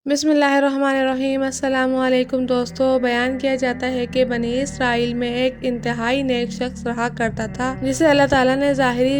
बिस्मिल्लाहिर्रहमानिर्रहीम। अस्सलाम वालेकुम दोस्तों। बयान किया जाता है कि बनी इसराइल में एक इंतहाई नेक शख्स रहा करता था जिसे अल्लाह ताला ने ज़ाहिरी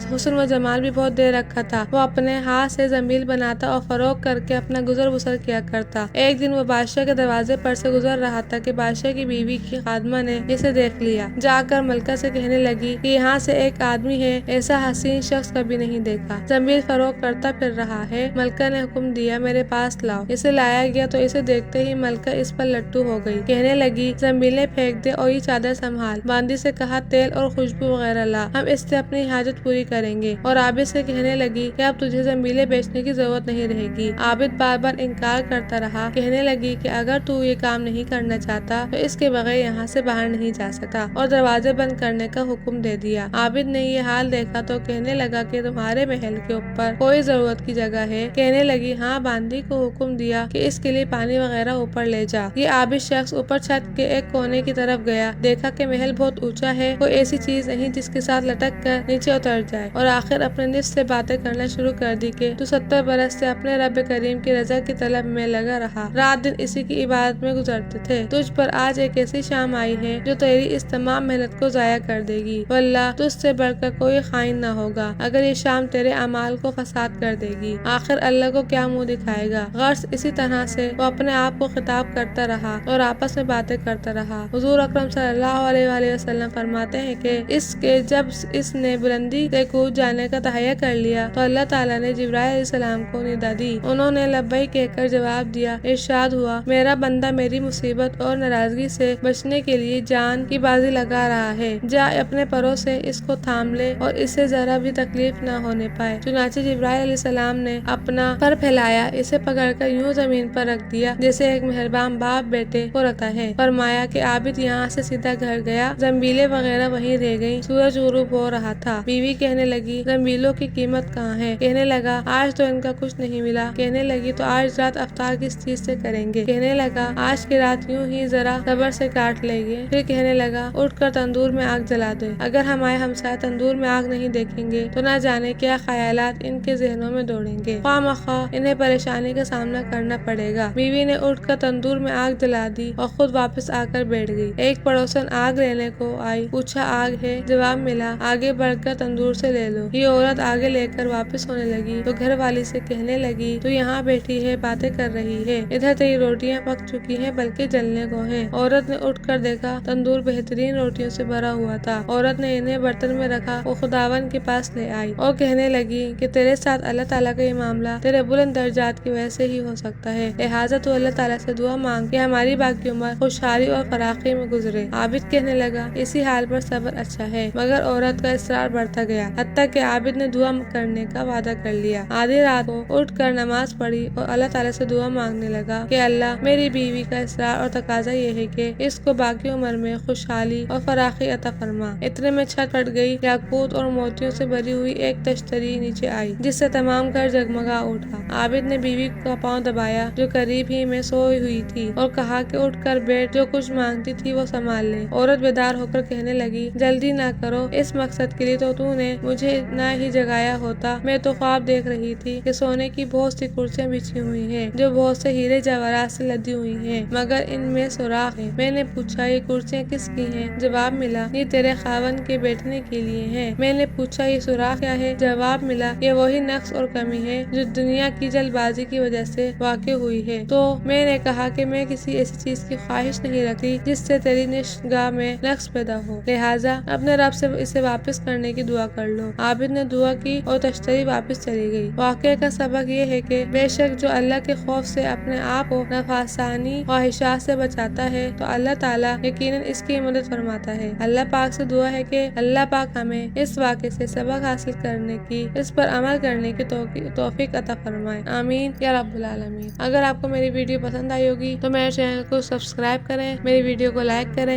हुस्न व जमाल भी बहुत दे रखा था। वो अपने हाथ से ज़मील बनाता और फरोख्त करके अपना गुजर बसर किया करता। एक दिन वो बादशाह के दरवाजे पर से गुजर रहा था कि बादशाह की बीवी की खादमा ने इसे देख लिया। जाकर मलका से कहने लगी कि यहाँ से एक आदमी है, ऐसा हसीन शख्स कभी नहीं देखा, ज़मील फरोख्त करता फिर रहा है। मलका ने हुक्म दिया, मेरे पास लाओ। इसे लाया गया तो इसे देखते ही मलका इस पर लट्टू हो गई। कहने लगी, ज़मीलें फेंक दे और ये चादर संभाल। बांदी से कहा, तेल और खुशबू वगैरह ला, हम इससे अपनी हाजत पूरी करेंगे। और आबिद से कहने लगी कि अब तुझे ज़मीलें बेचने की जरूरत नहीं रहेगी। आबिद बार बार इनकार करता रहा। कहने लगी कि अगर तू ये काम नहीं करना चाहता तो इसके बगैर यहाँ से बाहर नहीं जा सकता, और दरवाजे बंद करने का हुक्म दे दिया। आबिद ने ये हाल देखा तो कहने लगा कि तुम्हारे महल के ऊपर कोई जरूरत की जगह है? कहने लगी, हाँ। बांदी को हुक्म दिया कि इसके लिए पानी वगैरह ऊपर ले जा। ये आबिद शख्स ऊपर छत के एक कोने की तरफ गया। देखा कि महल बहुत ऊंचा है, कोई ऐसी चीज नहीं जिसके साथ लटक कर नीचे उतर जाए। और आखिर अपने निफ्स से बातें करना शुरू कर दी कि तू 70 बरस से अपने रब करीम की रजा की तलब में लगा रहा, रात दिन इसी की इबादत में गुजरते थे। तुझ पर आज एक ऐसी शाम आई है जो तेरी इस तमाम मेहनत को जाया कर देगी। वल्लाह तुझसे बढ़कर कोई खाइन न होगा। अगर ये शाम तेरे अमाल को फसाद कर देगी, आखिर अल्लाह को क्या मुंह दिखाएगा। गर्स इसी तरह से वो अपने आप को खिताब करता रहा और आपस में बातें करता रहा। हुजूर अकरम सल्लल्लाहु अलैहि वसल्लम फरमाते हैं कि जब इसने बुलंदी से कूद जाने का तहैया कर लिया तो अल्लाह ताला ने जिब्राइल अलैहिस्सलाम को निदा दी। उन्होंने लब्बैक कहकर जवाब दिया। इरशाद हुआ, मेरा बंदा मेरी मुसीबत और नाराजगी से बचने के लिए जान की बाजी लगा रहा है। जा अपने परों से इसको थाम ले और इसे जरा भी तकलीफ न होने पाए। चुनाचे जिब्राइल अलैहिस्सलाम ने अपना पर फैलाया, इसे पकड़कर यूं जमीन पर रख दिया जैसे एक मेहरबान बाप बेटे को रखता है। फरमाया कि आबिद यहाँ से सीधा घर गया, जंबीलें वगैरह वहीं रह गईं। सूरज गुरूब हो रहा था। बीवी कहने लगी, जंबीलों की कीमत कहाँ है? कहने लगा, आज तो इनका कुछ नहीं मिला। कहने लगी, तो आज रात अफ्तार किस चीज से करेंगे? कहने लगा, आज की रात यूं ही जरा सब्र से काट लेंगे। फिर कहने लगा, उठकर तंदूर में आग जला दे। अगर हमारे हमसाए तंदूर में आग नहीं देखेंगे तो न जाने क्या ख्यालात इनके जहनों में दौड़ेंगे, ख्वामख्वा इन्हें परेशानी का सामना करना पड़ेगा। बीवी ने उठकर तंदूर में आग जला दी और खुद वापस आकर बैठ गई। एक पड़ोसन आग लेने को आई, पूछा, आग है? जवाब मिला, आगे बढ़कर तंदूर से ले लो। ये औरत आगे लेकर वापस होने लगी तो घर वाली से कहने लगी, तू यहाँ बैठी है, बातें कर रही है, इधर तेरी रोटियाँ पक चुकी हैं बल्कि जलने को हैं। औरत ने उठकर देखा, तंदूर बेहतरीन रोटियों से भरा हुआ था। औरत ने इन्हें बर्तन में रखा और खुदावन के पास ले आई और कहने लगी कि तेरे साथ अल्लाह ताला का ये मामला तेरे बुलंद दर्जात की वजह से ही हो सकता है, लिहाजा तू अल्लाह ताला से दुआ मांग कि हमारी बाकी उम्र खुशहाली और फराखी में गुजरे। आबिद कहने लगा, इसी हाल पर सब्र अच्छा है। मगर औरत का इसरार बढ़ता गया, हत्ता कि आबिद ने दुआ करने का वादा कर लिया। आधी रात को उठकर नमाज पढ़ी और अल्लाह ताला से दुआ मांगने लगा कि अल्लाह, मेरी बीवी का इसरार और तकाजा ये है कि इसको बाकी उम्र में खुशहाली और फराखी अता फरमा। इतने में छत फट गई। याकूत और मोतियों से भरी हुई एक तश्तरी नीचे आई जिससे तमाम घर जगमगा उठा। आबिद ने बीवी का पांव दबाया जो करीब ही में सोई हुई थी और कहा कि उठकर बैठ, जो कुछ मांगती थी वो संभाल ले। औरत बेदार होकर कहने लगी, जल्दी ना करो, इस मकसद के लिए तो तूने मुझे ना ही जगाया होता। मैं तो ख्वाब देख रही थी कि सोने की बहुत सी कुर्सियां बिछी हुई हैं जो बहुत से हीरे जवाहरात से लदी हुई हैं, मगर इनमें सुराख है। मैंने पूछा, ये कुर्सियां किसकी हैं? जवाब मिला, ये तेरे खावन के बैठने के लिए हैं। मैंने पूछा, ये सुराख क्या है? जवाब मिला, ये वही नक्स और कमी है जो दुनिया की जल्दबाजी की वजह से वाक़ हुई है। तो मैंने कहा कि मैं किसी ऐसी चीज की ख्वाहिश नहीं रखती जिससे तेरी निगाह में नक्स पैदा हो, लिहाजा अपने रब से इसे वापस करने की दुआ कर लो। आबिद ने दुआ की और तश्तरी वापस चली गई। वाक़े का सबक ये है कि बेशक जो अल्लाह के खौफ से अपने आप को नफसानी ख्वाहिशात से बचाता है तो अल्लाह ताला यकीनन इसकी मदद फरमाता है। अल्लाह पाक से दुआ है कि अल्लाह पाक हमें इस वाक़े से सबक हासिल करने की, इस पर अमल करने की तौफीक अता फरमाए। आमीन या रब्बुल आलमीन। अगर आपको मेरी वीडियो पसंद आई होगी तो मेरे चैनल को सब्सक्राइब करें, मेरी वीडियो को लाइक करें।